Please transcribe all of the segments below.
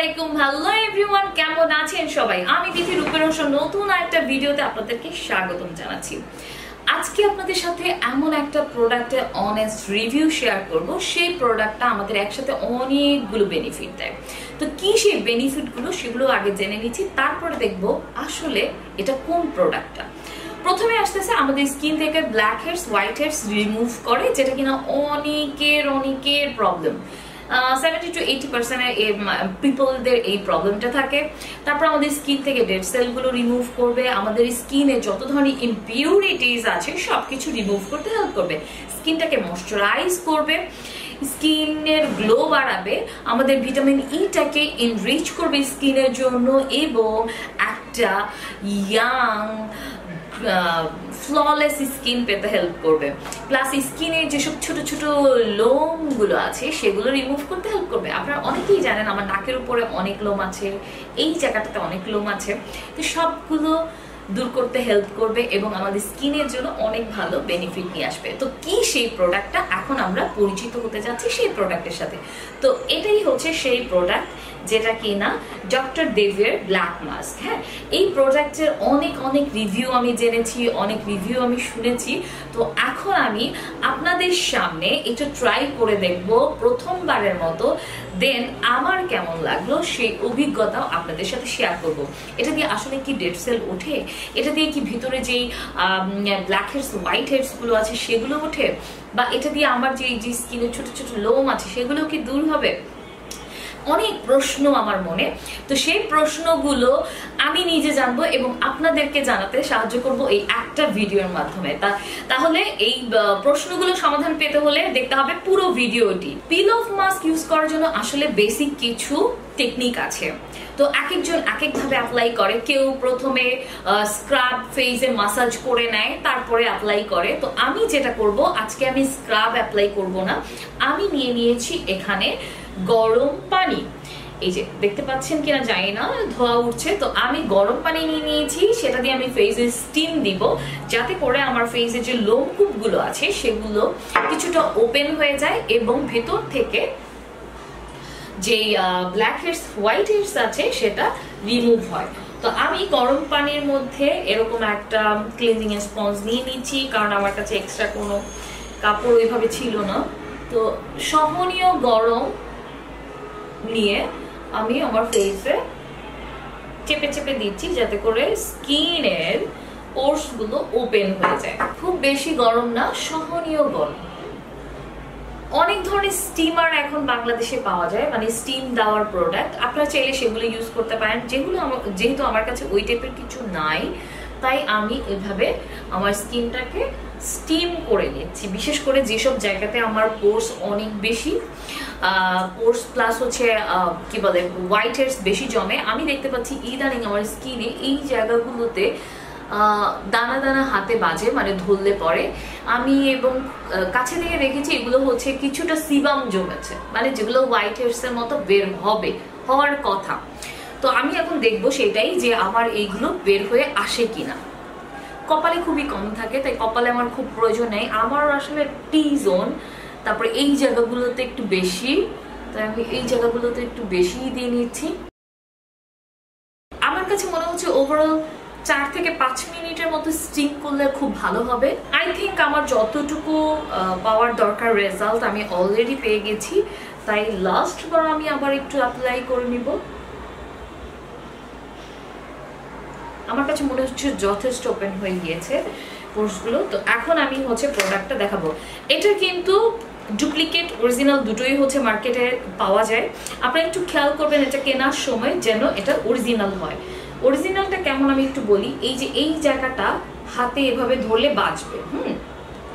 আসসালামু আলাইকুম hello everyone কেমন আছেন সবাই আমি দিদি রূপের নতুন একটা ভিডিওতে আপনাদেরকে স্বাগতম জানাচ্ছি আজকে আপনাদের সাথে এমন একটা প্রোডাক্টের অনেস্ট রিভিউ শেয়ার করব সেই প্রোডাক্টটা আমাদের একসাথে অনেকগুলো বেনিফিট দেয় তো কি সেই বেনিফিটগুলো সেগুলো আগে জেনে নিচ্ছি তারপরে দেখব আসলে এটা কোন প্রোডাক্টটা প্রথমে আসতেছে আমাদের স্কিন থেকে black hairs white hairs remove করে যেটা কিনা অনেকের প্রবলেম 70 to 80% পিপলদের এই প্রবলেমটা থাকে তারপর আমাদের স্কিন থেকে ডেড সেলগুলো রিমুভ করবে আমাদের স্কিনে যত ধরনের ইমপিউরিটিজ আছে সবকিছু রিমুভ করতে হেল্প করবে স্কিনটাকে ময়শ্চারাইজ করবে স্কিনের গ্লো বাড়াবে আমাদের ভিটামিন ইটাকে এনরিচ করবে স্কিনের জন্য এবং একটা ইয়াং ফ্ললেস স্কিন পেতে হেল্প করবে প্লাস স্কিনে যেসব ছোট ছোট লোম গুলো আছে সেগুলো রিমুভ করতে হেল্প করবে আপনারা অনেকেই জানেন আমার নাকের উপরে অনেক লোম আছে এই জায়গাটাতে অনেক লোম আছে তো সবগুলো দূর করতে হেল্প করবে এবং আমাদের স্কিনের জন্য অনেক ভালো বেনিফিট নিয়ে আসবে তো কি সেই প্রোডাক্টটা এখন আমরা পরিচিত হতে যাচ্ছি সেই প্রোডাক্টের সাথে তো এটাই হচ্ছে সেই প্রোডাক্ট যেটা কিনা ডক্টর দেভির ব্ল্যাক মাস্ক হ্যাঁ এই প্রোডাক্টের অনেক রিভিউ আমি জেনেছি অনেক রিভিউ আমি শুনেছি তো এখন আমি আপনাদের সামনে এটা ট্রাই করে দেখব প্রথমবারের মতো দেন আমার কেমন লাগলো সেই অভিজ্ঞতাও আপনাদের সাথে শেয়ার করব এটা দিয়ে আসলে কি ডেড সেল ওঠে এটা দিয়ে কি ভিতরে যেই ব্ল্যাক হেয়ারস হোয়াইট হেয়ারস গুলো আছে সেগুলো ওঠে বা এটা দিয়ে আমার যে স্কিনে ছোট ছোট লোম আছে সেগুলো কি দূর হবে অনেক প্রশ্ন আমার মনে তো সেই প্রশ্নগুলো আমি নিজে জানবো এবং আপনাদেরকে জানাতে সাহায্য করব এই একটা ভিডিওর মাধ্যমে তাহলে এই প্রশ্নগুলো সমাধান পেতে হলে দেখতে হবে পুরো ভিডিওটি পিল অফ মাস্ক ইউজ করার জন্য আসলে বেসিক কিছু টেকনিক আছে তো একজন একভাবে অ্যাপ্লাই করে কেউ প্রথমে স্ক্রাব ফেসে মাসাজ করে নেয় তারপরে অ্যাপ্লাই করে তো আমি যেটা করব আজকে আমি স্ক্রাব অ্যাপ্লাই করব না আমি নিয়েছি এখানে গরম পানি এই যে দেখতে পাচ্ছেন কিনা জানি না ধোয়া উঠছে তো আমি গরম পানি নিয়ে নিয়েছি সেটা দিয়ে আমি ফেসে স্টিম দিব যাতে করে আমার ফেসে যে লোমকূপ গুলো আছে সেগুলো কিছুটা ওপেন হয়ে যায় এবং ভেতর থেকে যে ব্ল্যাক হেয়ারস হোয়াইট হেয়ারস আছে সেটা রিমুভ হয় তো আমি গরম পানির মধ্যে এরকম একটা ক্লিনজিং স্পঞ্জ নিয়ে নিচ্ছি কারণ আমার কাছে এক্সট্রা কোনো কাপড় ওইভাবে ছিল না তো সহনীয় গরম নিয়ে আমি আমার ফেসে চেপে দিচ্ছি যাতে করে স্কিনের পোরস গুলো ওপেন হয়ে যায় খুব বেশি গরম না সহনীয় গরম অনেক ধরনের স্টিমার এখন বাংলাদেশে পাওয়া যায় মানে স্টিম দেওয়ার প্রোডাক্ট আপনারা চাইলে সেগুলো ইউজ করতে পারেন যেহেতু আমার কাছে ওই টাইপের কিছু নাই তাই আমি এভাবে আমার স্কিনটাকে স্টিম করে নিচ্ছি বিশেষ করে যেসব জায়গাতে আমার পোরস অনেক বেশি পোরস প্লাস হচ্ছে কি বলে হোয়াইট হেয়ারস বেশি জমে আমি দেখতে পাচ্ছি ইদানিং আমার স্কিনে এই জায়গাগুলোতে দানা দানা হাতে বাজে মানে ধরলে পরে আমি এবং কাছে থেকে রেখেছি এগুলো হচ্ছে কিছুটা সিবাম জমেছে মানে যেগুলো হোয়াইট হেয়ারস এর মতো বের হওয়ার কথা তো আমি এখন দেখবো সেটাই যে আমার এইগুলো বের হয়ে আসে কিনা কপালে খুবই কম থাকে তাই কপালে আমার খুব প্রয়োজন নেই আমার আসলে টি জোন তারপরে এই জায়গাগুলোতে একটু বেশি তাই আমি এই জায়গাগুলোতে একটু বেশি দিয়ে নিচ্ছি আমার কাছে মনে হচ্ছে ওভারঅল 4 থেকে 5 মিনিটের মতো স্টিম করলে খুব ভালো হবে আই থিঙ্ক আমার যতটুকু পাওয়ার দরকার রেজাল্ট আমি অলরেডি পেয়ে গেছি তাই লাস্ট বার আমি আবার একটু অ্যাপ্লাই করে নিব আমার কাছে মনে হচ্ছে যথেষ্ট ওপেন হয়ে গিয়েছে পোরসগুলো তো এখন আমি হচ্ছে প্রোডাক্টটা দেখাবো এটা কিন্তু ডুপ্লিকেট অরিজিনাল দুটোই হচ্ছে মার্কেটে পাওয়া যায় আপনারা একটু খেয়াল করবেন এটা কেনার সময় যেন এটা অরিজিনাল হয় অরিজিনালটা কেমন আমি একটু বলি এই যে এই জায়গাটা হাতে এভাবে ধরলে বাজবে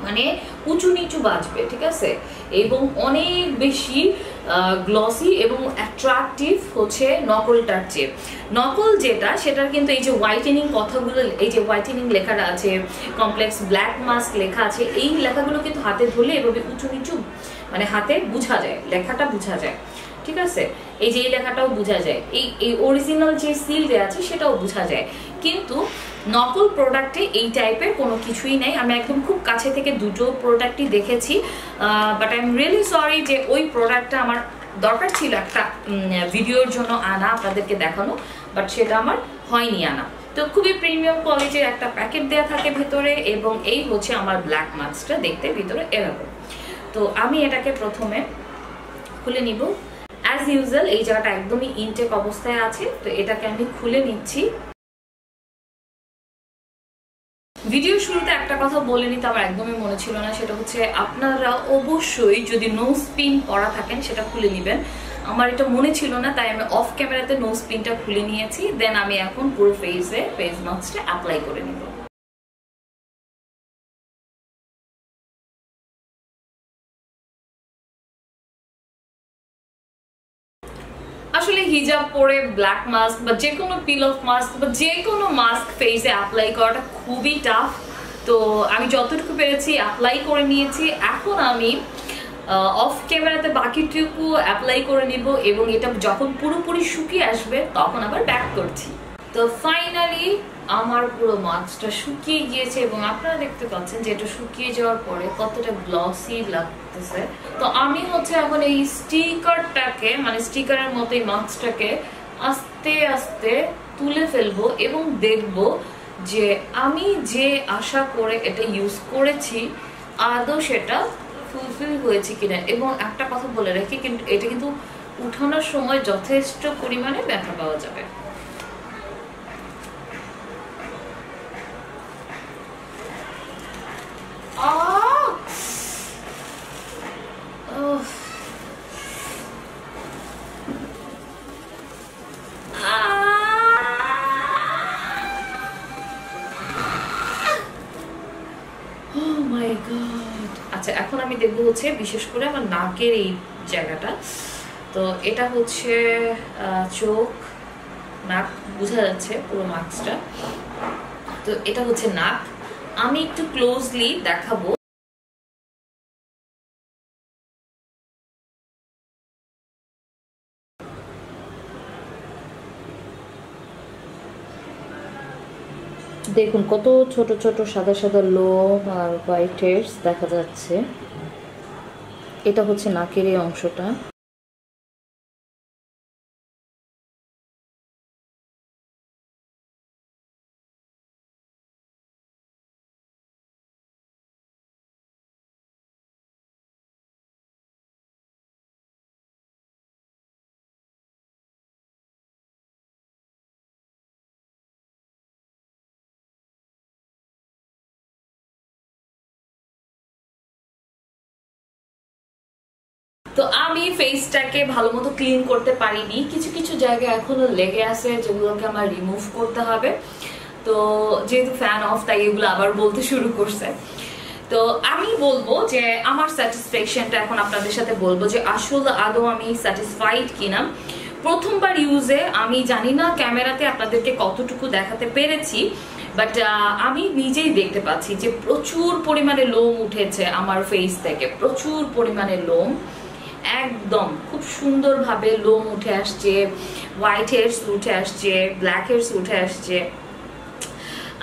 মানে উঁচু নিচু বাজবে ঠিক আছে এবং অনেক বেশি গ্লসি এবং অ্যাট্রাকটিভ হচ্ছে নকলটার চেয়ে নকল যেটা সেটার কিন্তু এই যে হোয়াইটেনিং কথাগুলো এই যে হোয়াইটেনিং লেখাটা আছে কমপ্লেক্স ব্ল্যাক মাস্ক লেখা আছে এই লেখাগুলো কিন্তু হাতে ধরলে এভাবে উঁচু নিচু মানে হাতে বোঝা যায় লেখাটা বোঝা যায় ঠিক আছে এই যে এই লেখাটাও বোঝা যায় এই অরিজিনাল যে সিল দেয়া আছে সেটাও বোঝা যায় কিন্তু নকল প্রোডাক্টে এই টাইপের কোনো কিছুই নাই আমি একদম খুব কাছে থেকে দুটো প্রোডাক্টই দেখেছি but I am really sorry যে ওই প্রোডাক্টটা আমার দরকার ছিল একটা ভিডিওর জন্য আনা, আপনাদেরকে দেখানো, বাট সেটা আমার হয়নি আনা। তো খুবই প্রিমিয়াম কোয়ালিটির একটা প্যাকেট দেওয়া থাকে ভেতরে, এবং এই হচ্ছে আমার ব্ল্যাক মাস্কটা, দেখতে ভিতরে এরকম। তো আমি এটাকে প্রথমে খুলে নিব। অ্যাজ ইউজুয়াল এই জায়গাটা একদমই ইনটেক অবস্থায় আছে, তো এটাকে আমি খুলে নিচ্ছি। ভিডিও শুরুতে একটা কথা বলে নিতে আমার একদমই মনে ছিল না, সেটা হচ্ছে আপনারা অবশ্যই যদি নোজ পিন পরা থাকেন সেটা খুলে নেবেন। আমার এটা মনে ছিল না, তাই আমি অফ ক্যামেরাতে নোজ পিনটা খুলে নিয়েছি। দেন আমি এখন পুরো ফেসে ফেস মাস্কটা অ্যাপ্লাই করে নিব। আসলে হিজাব পরে ব্ল্যাক মাস্ক বা যে কোনো পিল অফ মাস্ক বা যে কোনো মাস্ক ফেসে অ্যাপ্লাই করাটা খুবই টাফ। তো আমি যতটুকু পেরেছি অ্যাপ্লাই করে নিয়েছি। এখন আমি অফ ক্যামেরাতে বাকিটুকু অ্যাপ্লাই করে নিব, এবং এটা যখন পুরোপুরি শুকিয়ে আসবে তখন আবার ব্যাক করছি। তো ফাইনালি আমার পুরো মাস্কটা শুকিয়ে গিয়েছে, এবং আপনারা দেখতে পাচ্ছেন যে এটা শুকিয়ে যাওয়ার পরে কতটা গ্লসি লাগতেছে। তো আমি হচ্ছে এখন এই স্টিকারটাকে, মানে স্টিকারের মতো এই মাস্কটাকে আস্তে আস্তে তুলে ফেলবো, এবং দেখবো যে আমি যে আশা করে এটা ইউজ করেছি আদৌ সেটা ফুলফিল হয়েছে কিনা। এবং একটা কথা বলে রাখি, কিন্তু এটা কিন্তু উঠানোর সময় যথেষ্ট পরিমাণে ব্যথা পাওয়া যাবে। আচ্ছা, এখন আমি দেখবো হচ্ছে বিশেষ করে আমার নাকের এই জায়গাটা। তো এটা হচ্ছে চোখ, নাক বোঝা যাচ্ছে পুরো মাস্কটা। তো এটা হচ্ছে নাক, আমি একটু ক্লোজলি দেখাবো। দেখুন কত ছোট ছোট সাদা সাদা লোম আর হোয়াইট হেয়ারস দেখা যাচ্ছে। এটা হচ্ছে নাকের এই অংশটা। তো আমি ফেসটাকে ভালো মতো ক্লিন করতে পারিনি, কিছু কিছু জায়গায় এখনো লেগে আছে যেগুলোকে আমার রিমুভ করতে হবে। তো যেহেতু ফ্যান অফ, তাই এগুলো আবার বলতে শুরু করছে। তো আমি বলবো যে আমার স্যাটিসফ্যাকশনটা এখন আপনাদের সাথে বলবো যে আসলে আদৌ আমি স্যাটিসফাইড কিনা। প্রথমবার ইউজে আমি জানি না ক্যামেরাতে আপনাদেরকে কতটুকু দেখাতে পেরেছি, বাট আমি নিজেই দেখতে পাচ্ছি যে প্রচুর পরিমাণে লোম উঠেছে আমার ফেস থেকে, প্রচুর পরিমাণে লোম, একদম খুব সুন্দরভাবে লোম উঠে আসছে, হোয়াইট হেয়ারস উঠে আসছে, ব্ল্যাক হেয়ারস উঠে আসছে।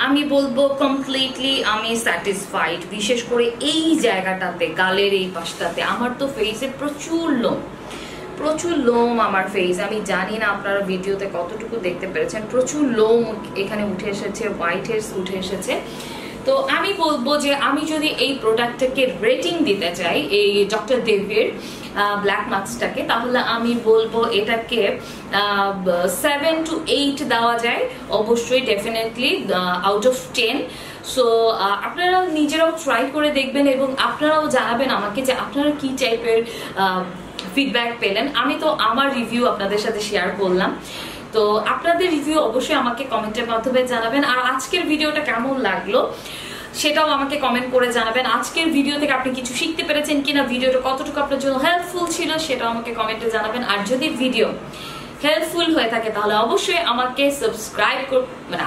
আমি বলবো কমপ্লিটলি আমি স্যাটিসফাইড। বিশেষ করে এই জায়গাটাতে, গালের এই পাশটাতে আমার তো ফেসে প্রচুর লোম আমার ফেস। আমি জানি না আপনারা ভিডিওতে কতটুকু দেখতে পেরেছেন, প্রচুর লোম এখানে উঠে এসেছে, হোয়াইট হেয়ারস উঠে এসেছে। তো আমি বলবো যে আমি যদি এই প্রোডাক্টটাকে রেটিং দিতে চাই, এই ডক্টর দেবের ব্ল্যাক মাস্কটাকে, তাহলে আমি বলবো এটাকে 7 to 8 দেওয়া যায় অবশ্যই, ডেফিনেটলি আউট অফ 10। সো আপনারা নিজেরাও ট্রাই করে দেখবেন, এবং আপনারাও জানাবেন আমাকে যে আপনারা কি টাইপের ফিডব্যাক পেলেন। আমি তো আমার রিভিউ আপনাদের সাথে শেয়ার করলাম, তো আপনাদের রিভিউ অবশ্যই আমাকে কমেন্টের মাধ্যমে জানাবেন। আর আজকের ভিডিওটা কেমন লাগলো সেটাও আমাকে কমেন্ট করে জানাবেন। আজকের ভিডিও থেকে আপনি কিছু শিখতে পেরেছেন কিনা, ভিডিওটা কতটুকু আপনার জন্য হেল্পফুল ছিল সেটাও আমাকে কমেন্টে জানাবেন। আর যদি ভিডিও হেল্পফুল হয়ে থাকে তাহলে অবশ্যই আমাকে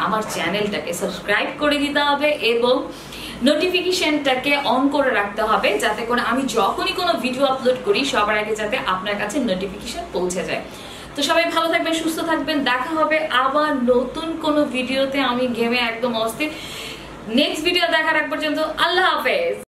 আমার চ্যানেলটাকে সাবস্ক্রাইব করে দিতে হবে, এবং নোটিফিকেশনটাকে অন করে রাখতে হবে, যাতে করে আমি যখনই কোনো ভিডিও আপলোড করি সবার আগে যাতে আপনার কাছে নোটিফিকেশন পৌঁছে যায়। তো সবাই ভালো থাকবেন, সুস্থ থাকবেন, দেখা হবে আবার নতুন কোনো ভিডিওতে। আমি গেমে একদম অস্থির। নেক্সট ভিডিও দেখার আগ পর্যন্ত আল্লাহ হাফেজ।